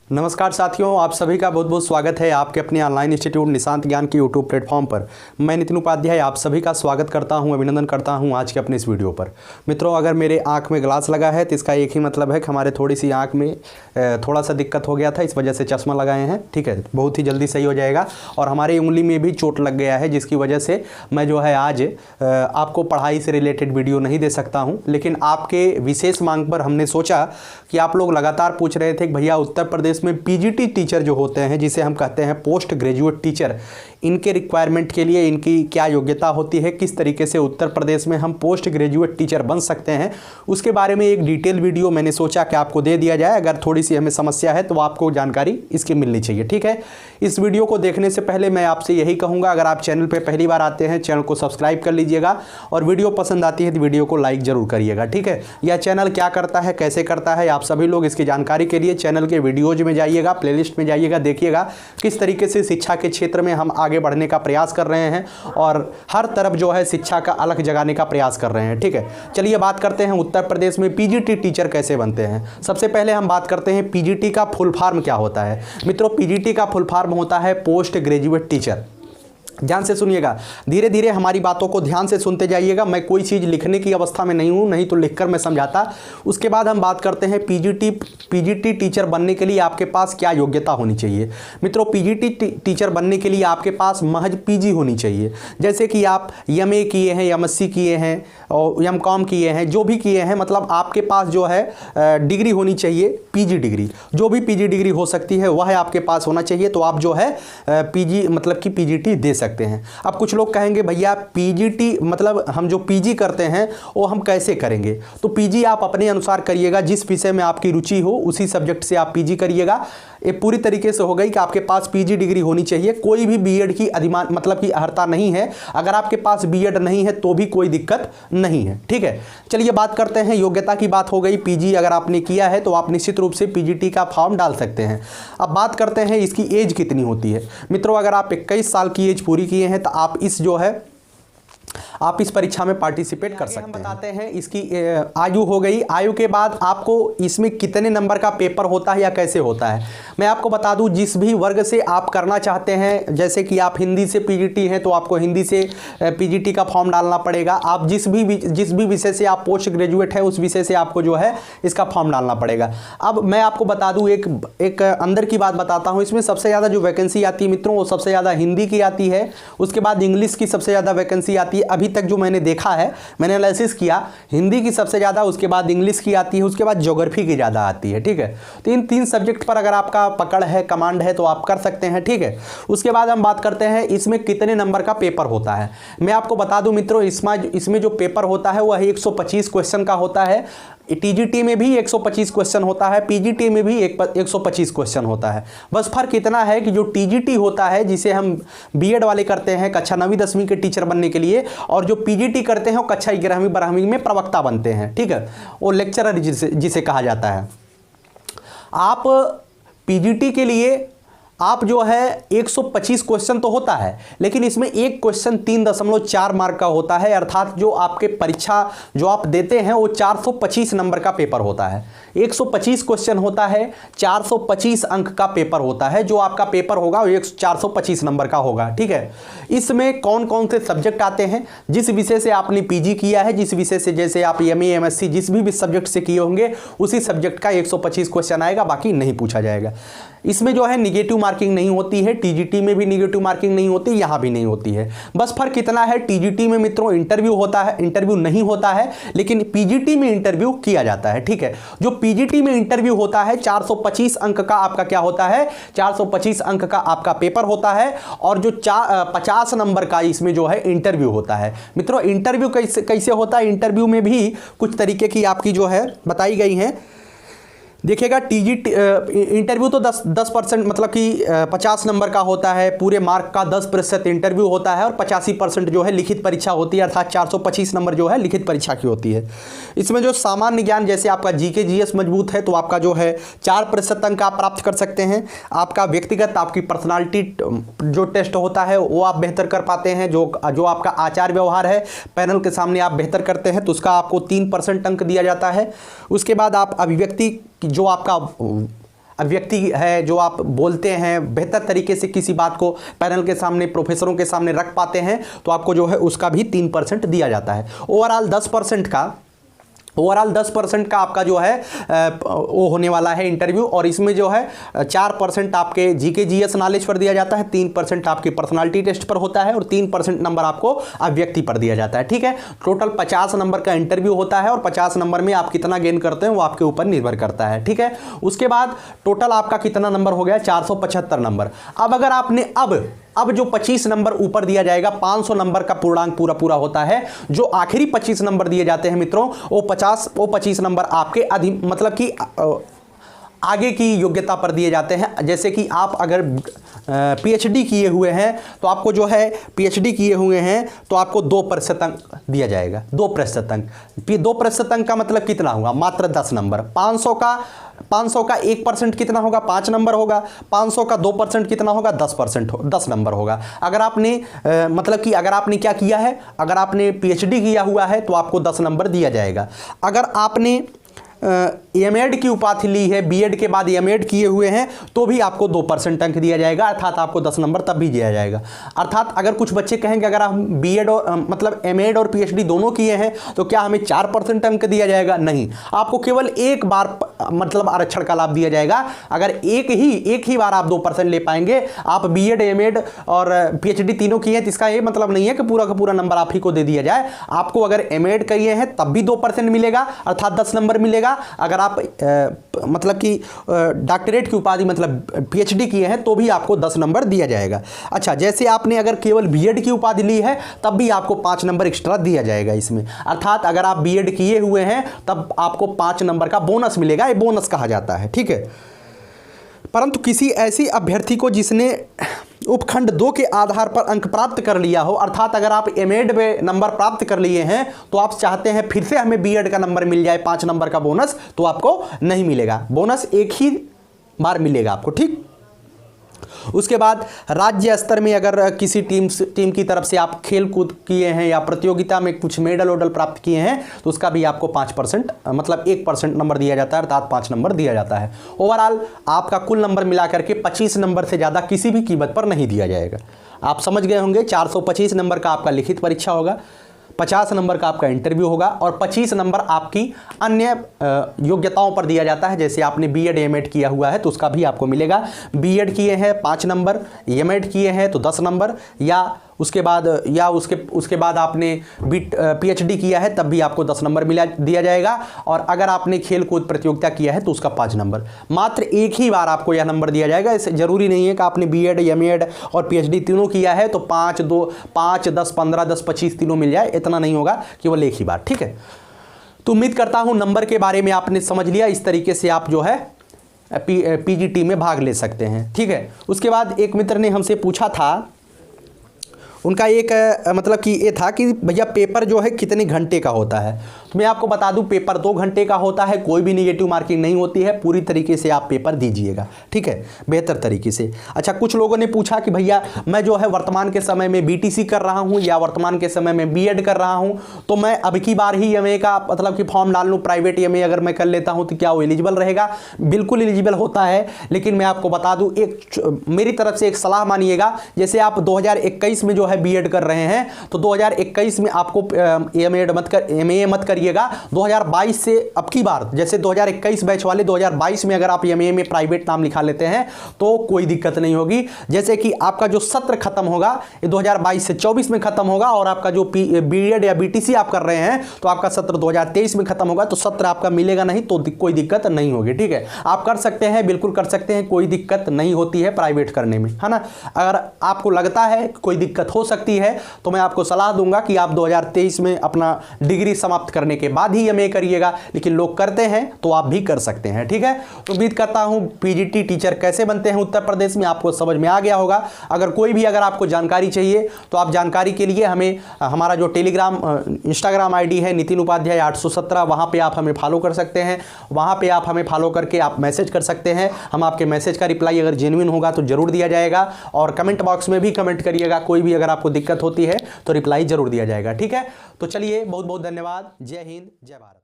नमस्कार साथियों, आप सभी का बहुत बहुत स्वागत है आपके अपने ऑनलाइन इंस्टीट्यूट निशांत ज्ञान के यूट्यूब प्लेटफॉर्म पर। मैं नितिन उपाध्याय आप सभी का स्वागत करता हूं, अभिनंदन करता हूं आज के अपने इस वीडियो पर। मित्रों, अगर मेरे आंख में ग्लास लगा है तो इसका एक ही मतलब है कि हमारे थोड़ी सी आंख में थोड़ा सा दिक्कत हो गया था, इस वजह से चश्मा लगाए हैं। ठीक है, बहुत ही जल्दी सही हो जाएगा। और हमारी उंगली में भी चोट लग गया है, जिसकी वजह से मैं जो है आज आपको पढ़ाई से रिलेटेड वीडियो नहीं दे सकता हूँ। लेकिन आपके विशेष मांग पर हमने सोचा कि आप लोग लगातार पूछ रहे थे कि भैया उत्तर प्रदेश में पीजीटी टीचर जो होते हैं, जिसे हम कहते हैं पोस्ट ग्रेजुएट टीचर, इनके रिक्वायरमेंट के लिए इनकी क्या योग्यता होती है, किस तरीके से उत्तर प्रदेश में हम पोस्ट ग्रेजुएट टीचर बन सकते हैं, उसके बारे में एक डिटेल वीडियो मैंने सोचा कि आपको दे दिया जाए। अगर थोड़ी सी हमें समस्या है तो आपको जानकारी इसकी मिलनी चाहिए। ठीक है, इस वीडियो को देखने से पहले मैं आपसे यही कहूँगा, अगर आप चैनल पर पहली बार आते हैं चैनल को सब्सक्राइब कर लीजिएगा और वीडियो पसंद आती है तो वीडियो को लाइक जरूर करिएगा। ठीक है, यह चैनल क्या करता है, कैसे करता है, आप सभी लोग इसकी जानकारी के लिए चैनल के वीडियोज में जाइएगा, प्लेलिस्ट में जाइएगा, देखिएगा किस तरीके से शिक्षा के क्षेत्र में हम आगे बढ़ने का प्रयास कर रहे हैं और हर तरफ जो है शिक्षा का अलग जगाने का प्रयास कर रहे हैं। ठीक है, चलिए बात करते हैं उत्तर प्रदेश में पीजीटी टीचर कैसे बनते हैं। सबसे पहले हम बात करते हैं पीजीटी का फुल फॉर्म क्या होता है। मित्रों, पीजीटी का फुल फॉर्म होता है पोस्ट ग्रेजुएट टीचर। ध्यान से सुनिएगा, धीरे धीरे हमारी बातों को ध्यान से सुनते जाइएगा। मैं कोई चीज़ लिखने की अवस्था में नहीं हूँ, नहीं तो लिखकर मैं समझाता। उसके बाद हम बात करते हैं पीजीटी टीचर बनने के लिए आपके पास क्या योग्यता होनी चाहिए। मित्रों, पीजीटी टीचर बनने के लिए आपके पास महज पीजी होनी चाहिए। जैसे कि आप एमए किए हैं, एमएससी किए हैं और एमकॉम किए हैं, जो भी किए हैं, मतलब आपके पास जो है डिग्री होनी चाहिए, पीजी डिग्री। जो भी पीजी डिग्री हो सकती है वह आपके पास होना चाहिए, तो आप जो है पीजी मतलब कि पीजीटी दे सकते हैं। अब कुछ लोग कहेंगे भैया पीजीटी मतलब हम जो पीजी करते हैं वो हम कैसे करेंगे। तो पीजी आप अपने अनुसार करिएगा, जिस विषय में आपकी रुचि हो उसी सब्जेक्ट से आप पीजी करिएगा। ये पूरी तरीके से हो गई कि आपके पास पीजी डिग्री होनी चाहिए। कोई भी बीएड की अधिमान मतलब की अर्हता नहीं है। अगर आपके पास बीएड नहीं है तो भी कोई दिक्कत नहीं है। ठीक है, चलिए बात करते हैं, योग्यता की बात हो गई। पीजी अगर आपने किया है तो आप निश्चित रूप से पीजीटी का फॉर्म डाल सकते हैं। अब बात करते हैं इसकी एज कितनी होती है। मित्रों, अगर आप 21 साल की एज पूरी किए हैं तो आप इस परीक्षा में पार्टिसिपेट कर सकते हैं। हम बताते हैं इसकी आयु हो गई। आयु के बाद आपको इसमें कितने नंबर का पेपर होता है या कैसे होता है मैं आपको बता दूं। जिस भी वर्ग से आप करना चाहते हैं, जैसे कि आप हिंदी से पीजीटी हैं तो आपको हिंदी से पीजीटी का फॉर्म डालना पड़ेगा। आप जिस भी विषय से आप पोस्ट ग्रेजुएट है उस विषय से आपको जो है इसका फॉर्म डालना पड़ेगा। अब मैं आपको बता दूं, एक अंदर की बात बताता हूं। इसमें सबसे ज़्यादा जो वैकेंसी आती है मित्रों, वो सबसे ज़्यादा हिंदी की आती है। उसके बाद इंग्लिश की सबसे ज़्यादा वैकेंसी आती है। अभी तक जो मैंने देखा है, मैंने एनालिसिस किया, हिंदी की सबसे ज़्यादा, उसके बाद इंग्लिश की आती है, उसके बाद ज्योग्राफी की ज़्यादा आती है। ठीक है, तो इन 3 सब्जेक्ट पर अगर आपका पकड़ है, कमांड है तो आप कर सकते हैं। ठीक है, उसके बाद हम बात करते हैं इसमें कितने नंबर का पेपर होता है। मैं आपको बता दूं मित्रों, इसमें जो पेपर होता है वह 125 क्वेश्चन का होता है। टीजीटी में भी 125 क्वेश्चन होता है, पीजीटी में भी 125 क्वेश्चन होता है। बस फर्क इतना है कि जो टीजीटी होता है, जिसे हम बीएड वाले करते हैं कक्षा 9वीं 10वीं के टीचर बनने के लिए, और जो पीजीटी करते हैं वो कक्षा 11वीं 12वीं में प्रवक्ता बनते हैं। ठीक है, वो लेक्चरर जिसे कहा जाता है। आप पीजीटी के लिए आप जो है 125 क्वेश्चन तो होता है, लेकिन इसमें एक क्वेश्चन 3.4 मार्क का होता है। अर्थात जो आपके परीक्षा जो आप देते हैं वो 425 नंबर का पेपर होता है। 125 क्वेश्चन होता है, 425 अंक का पेपर होता है। जो आपका पेपर होगा वो 425 नंबर का होगा। ठीक है, इसमें कौन कौन से सब्जेक्ट आते हैं, जिस विषय से आपने पीजी किया है, जिस विषय से, जैसे आप एमए एमएससी जिस भी सब्जेक्ट से किए होंगे उसी सब्जेक्ट का 125 क्वेश्चन आएगा, बाकी नहीं पूछा जाएगा। इसमें जो है निगेटिव मार्किंग नहीं होती है। टीजीटी में भी निगेटिव मार्किंग नहीं होती, यहाँ भी नहीं होती है। बस फर्क इतना है, टीजीटी में मित्रों इंटरव्यू होता है, इंटरव्यू नहीं होता है, लेकिन पीजीटी में इंटरव्यू किया जाता है। ठीक है, जो पीजीटी में इंटरव्यू होता है 425 अंक का आपका क्या होता है, 425 अंक का आपका पेपर होता है, और जो 50 नंबर का इसमें जो है इंटरव्यू होता है। मित्रों, इंटरव्यू कैसे होता है, इंटरव्यू में भी कुछ तरीके की आपकी जो है बताई गई हैं। देखिएगा, टीजीटी इंटरव्यू तो 10% मतलब कि 50 नंबर का होता है। पूरे मार्क का 10% इंटरव्यू होता है और 85% जो है लिखित परीक्षा होती है। अर्थात 425 नंबर जो है लिखित परीक्षा की होती है। इसमें जो सामान्य ज्ञान, जैसे आपका जीके जीएस मजबूत है तो आपका जो है 4% अंक आप प्राप्त कर सकते हैं। आपका व्यक्तिगत आपकी पर्सनालिटी जो टेस्ट होता है वो आप बेहतर कर पाते हैं। जो आपका आचार व्यवहार है पैनल के सामने आप बेहतर करते हैं तो उसका आपको 3% अंक दिया जाता है। उसके बाद आप अभिव्यक्ति जो आपका अभिव्यक्ति है, जो आप बोलते हैं बेहतर तरीके से किसी बात को पैनल के सामने, प्रोफेसरों के सामने रख पाते हैं, तो आपको जो है उसका भी 3% दिया जाता है। ओवरऑल 10% का आपका जो है वो होने वाला है इंटरव्यू, और इसमें जो है 4% आपके जीके जीएस नॉलेज पर दिया जाता है, 3% आपकी पर्सनालिटी टेस्ट पर होता है, और 3% नंबर आपको अभिव्यक्ति पर दिया जाता है। ठीक है, टोटल 50 नंबर का इंटरव्यू होता है, और 50 नंबर में आप कितना गेन करते हैं वो आपके ऊपर निर्भर करता है। ठीक है, उसके बाद टोटल आपका कितना नंबर हो गया, 475 नंबर। अब अगर आपने अब जो 25 नंबर ऊपर दिया जाएगा, 500 नंबर का पूर्णांक पूरा होता है। जो आखिरी 25 नंबर दिए जाते हैं मित्रों, वो 25 नंबर आपके मतलब कि आगे की योग्यता पर दिए जाते हैं। जैसे कि आप अगर पीएचडी किए हुए हैं, तो आपको जो है पीएचडी किए हुए हैं तो आपको 2% अंक दिया जाएगा, 2% अंक। 2% अंक का मतलब कितना होगा, मात्र 10 नंबर। 500 का 1% कितना होगा, 5 नंबर होगा। 500 का 2% कितना होगा, 10 नंबर होगा। अगर आपने मतलब कि अगर आपने क्या किया है, अगर आपने पीएचडी किया हुआ है तो आपको 10 नंबर दिया जाएगा। अगर आपने एमएड की उपाधि ली है, बीएड के बाद एमएड किए हुए हैं, तो भी आपको 2% अंक दिया जाएगा, अर्थात आपको 10 नंबर तब भी दिया जाएगा। अर्थात अगर कुछ बच्चे कहेंगे अगर हम बीएड और मतलब एमएड और पीएचडी दोनों किए हैं तो क्या हमें 4% अंक दिया जाएगा, नहीं, आपको केवल एक बार मतलब आरक्षण का लाभ दिया जाएगा। अगर एक ही बार आप 2% ले पाएंगे। आप बीएड, एमएड और पीएचडी तीनों किए हैं तो इसका ये मतलब नहीं है कि पूरा का पूरा नंबर आप ही को दे दिया जाए। आपको अगर एमएड किए हैं तब भी 2% मिलेगा, अर्थात 10 नंबर मिलेगा। अगर आप मतलब कि डॉक्टरेट की उपाधि मतलब पीएचडी किए हैं तो भी आपको 10 नंबर दिया जाएगा। अच्छा, जैसे आपने अगर केवल बीएड की उपाधि ली है तब भी आपको 5 नंबर एक्स्ट्रा दिया जाएगा इसमें। अर्थात अगर आप बीएड किए हुए हैं तब आपको 5 नंबर का बोनस मिलेगा, ये बोनस कहा जाता है। ठीक है, परंतु किसी ऐसी अभ्यर्थी को जिसने उपखंड 2 के आधार पर अंक प्राप्त कर लिया हो, अर्थात अगर आप एमएड में नंबर प्राप्त कर लिए हैं तो आप चाहते हैं फिर से हमें बीएड का नंबर मिल जाए 5 नंबर का बोनस, तो आपको नहीं मिलेगा। बोनस एक ही बार मिलेगा आपको। ठीक, उसके बाद राज्य स्तर में अगर किसी टीम की तरफ से आप खेल कूद किए हैं या प्रतियोगिता में कुछ मेडल वेडल प्राप्त किए हैं तो उसका भी आपको 5% मतलब 1% नंबर दिया जाता है, अर्थात 5 नंबर दिया जाता है। ओवरऑल आपका कुल नंबर मिलाकर के 25 नंबर से ज़्यादा किसी भी कीमत पर नहीं दिया जाएगा। आप समझ गए होंगे, 425 नंबर का आपका लिखित परीक्षा होगा, 50 नंबर का आपका इंटरव्यू होगा, और 25 नंबर आपकी अन्य योग्यताओं पर दिया जाता है। जैसे आपने बीएड एमएड किया हुआ है तो उसका भी आपको मिलेगा। बीएड किए हैं 5 नंबर, एमएड किए हैं तो 10 नंबर, या उसके बाद आपने पीएचडी किया है तब भी आपको 10 नंबर दिया जाएगा। और अगर आपने खेल कूद प्रतियोगिता किया है तो उसका 5 नंबर। मात्र एक ही बार आपको यह नंबर दिया जाएगा। इससे जरूरी नहीं है कि आपने बीएड, एमएड और पीएचडी तीनों किया है तो 5, 10, 15, 10, 25 तीनों मिल जाए, इतना नहीं होगा, केवल एक ही बार। ठीक है, तो उम्मीद करता हूं नंबर के बारे में आपने समझ लिया। इस तरीके से आप जो है पीजीटी में भाग ले सकते हैं। ठीक है, उसके बाद एक मित्र ने हमसे पूछा था, उनका एक मतलब कि ये था कि भैया पेपर जो है कितने घंटे का होता है। तो मैं आपको बता दूं पेपर 2 घंटे का होता है, कोई भी नेगेटिव मार्किंग नहीं होती है। पूरी तरीके से आप पेपर दीजिएगा, ठीक है, बेहतर तरीके से। अच्छा, कुछ लोगों ने पूछा कि भैया मैं जो है वर्तमान के समय में बीटीसी कर रहा हूं या वर्तमान के समय में बीएड कर रहा हूं, तो मैं अब की बार ही एमए का मतलब कि फॉर्म डाल लूँ, प्राइवेट एमए अगर मैं कर लेता हूँ तो क्या वो एलिजिबल रहेगा? बिल्कुल एलिजिबल होता है, लेकिन मैं आपको बता दूँ मेरी तरफ से एक सलाह मानिएगा। जैसे आप 2021 में जो है बीएड कर रहे हैं तो 2021 में आपको एमए मत करिएगा। 2022 से अब की बार जैसे 2021 बैच वाले 2022 में अगर आप एमए में प्राइवेट नाम लिखा लेते हैं तो कोई दिक्कत नहीं होगी। जैसे कि आपका जो सत्र खत्म होगा ये 2022 से 24 में खत्म होगा, और आपका जो बीएड या बीटीसी आप कर रहे हैं तो आपका सत्र 2023 में खत्म होगा, तो सत्र आपका मिलेगा नहीं, तो कोई दिक्कत नहीं होगी। ठीक है, आप कर सकते हैं, बिल्कुल कर सकते हैं, कोई दिक्कत नहीं होती है प्राइवेट करने में, है ना। अगर आपको लगता है कोई दिक्कत हो सकती है तो मैं आपको सलाह दूंगा कि आप 2023 में अपना डिग्री समाप्त करने के बाद ही एमए करिएगा, लेकिन लोग करते हैं तो आप भी कर सकते हैं। ठीक है, तो उम्मीद करता हूं पीजीटी टीचर कैसे बनते हैं उत्तर प्रदेश में आपको समझ में आ गया होगा। अगर आपको जानकारी चाहिए तो आप जानकारी के लिए हमें हमारा जो टेलीग्राम इंस्टाग्राम आईडी है नितिन उपाध्याय 817, वहां पे आप हमें फॉलो कर सकते हैं। वहां पे आप हमें फॉलो करके आप मैसेज कर सकते हैं। हम आपके मैसेज का रिप्लाई अगर जेन्युइन होगा तो जरूर दिया जाएगा, और कमेंट बॉक्स में भी कमेंट करिएगा। कोई भी अगर आपको दिक्कत होती है तो रिप्लाई जरूर दिया जाएगा। ठीक है, तो चलिए, बहुत बहुत धन्यवाद। जय हिंद, जय भारत।